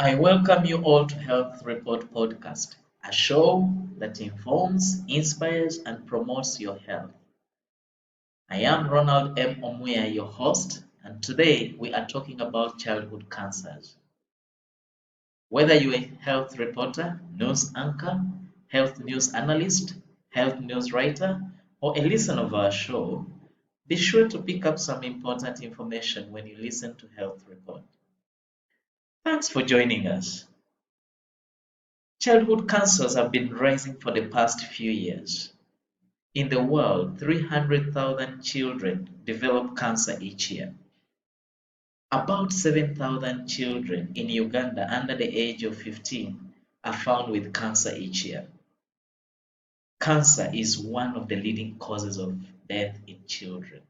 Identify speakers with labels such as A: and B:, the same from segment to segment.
A: I welcome you all to Health Report Podcast, a show that informs, inspires, and promotes your health. I am Ronald M. Omuya, your host, and today we are talking about childhood cancers. Whether you're a health reporter, news anchor, health news analyst, health news writer, or a listener of our show, be sure to pick up some important information when you listen to Health Report. Thanks for joining us. Childhood cancers have been rising for the past few years. In the world, 300,000 children develop cancer each year. About 7,000 children in Uganda under the age of 15 are found with cancer each year. Cancer is one of the leading causes of death in children.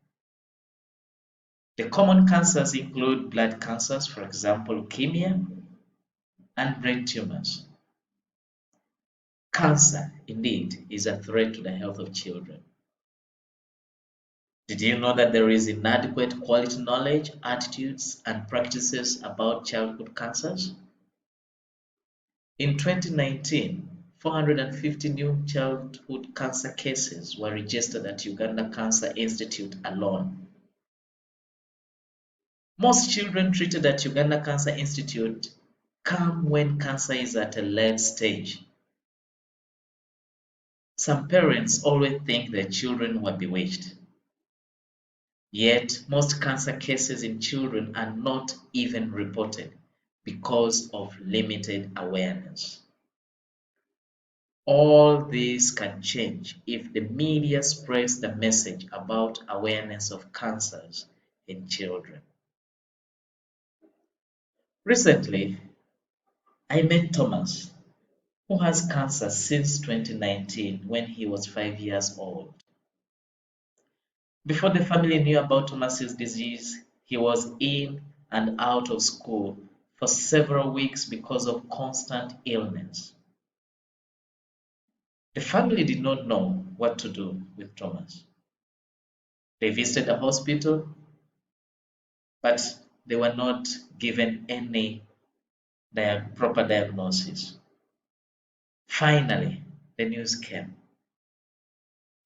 A: The common cancers include blood cancers, for example, leukemia, and brain tumors. Cancer, indeed, is a threat to the health of children. Did you know that there is inadequate quality knowledge, attitudes, and practices about childhood cancers? In 2019, 450 new childhood cancer cases were registered at Uganda Cancer Institute alone. Most children treated at Uganda Cancer Institute come when cancer is at a late stage. Some parents always think their children were bewitched. Yet, most cancer cases in children are not even reported because of limited awareness. All this can change if the media spreads the message about awareness of cancers in children. Recently, I met Thomas, who has cancer since 2019 when he was 5 years old. Before the family knew about Thomas's disease, he was in and out of school for several weeks because of constant illness. The family did not know what to do with Thomas. They visited the hospital, but they were not given any proper diagnosis. Finally, the news came.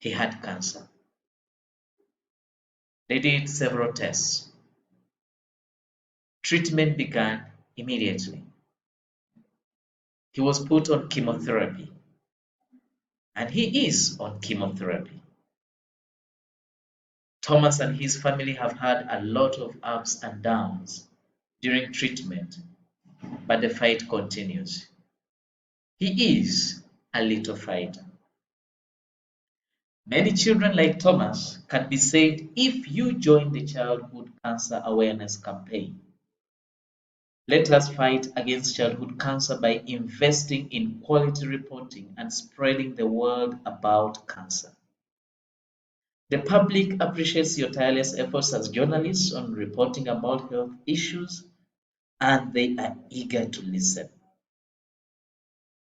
A: He had cancer. They did several tests. Treatment began immediately. He was put on chemotherapy, and he is on chemotherapy. Thomas and his family have had a lot of ups and downs during treatment, but the fight continues. He is a little fighter. Many children like Thomas can be saved if you join the Childhood Cancer Awareness Campaign. Let us fight against childhood cancer by investing in quality reporting and spreading the word about cancer. The public appreciates your tireless efforts as journalists on reporting about health issues, and they are eager to listen.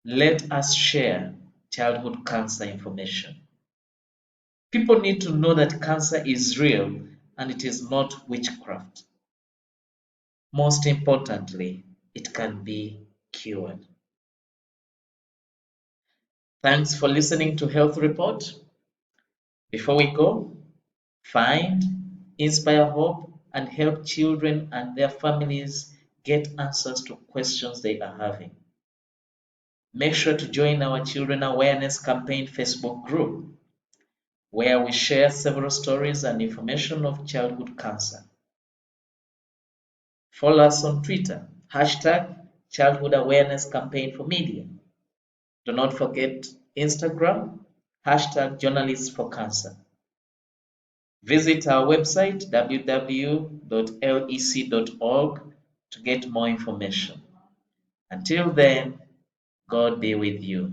A: Let us share childhood cancer information. People need to know that cancer is real and it is not witchcraft. Most importantly, it can be cured. Thanks for listening to Health Report. Before we go, find, inspire hope, and help children and their families get answers to questions they are having. Make sure to join our Children Awareness Campaign Facebook group, where we share several stories and information of childhood cancer. Follow us on Twitter, #Childhood Awareness Campaign for Media. Do not forget Instagram, #Journalists for Cancer. Visit our website, www.lec.org, to get more information. Until then, God be with you.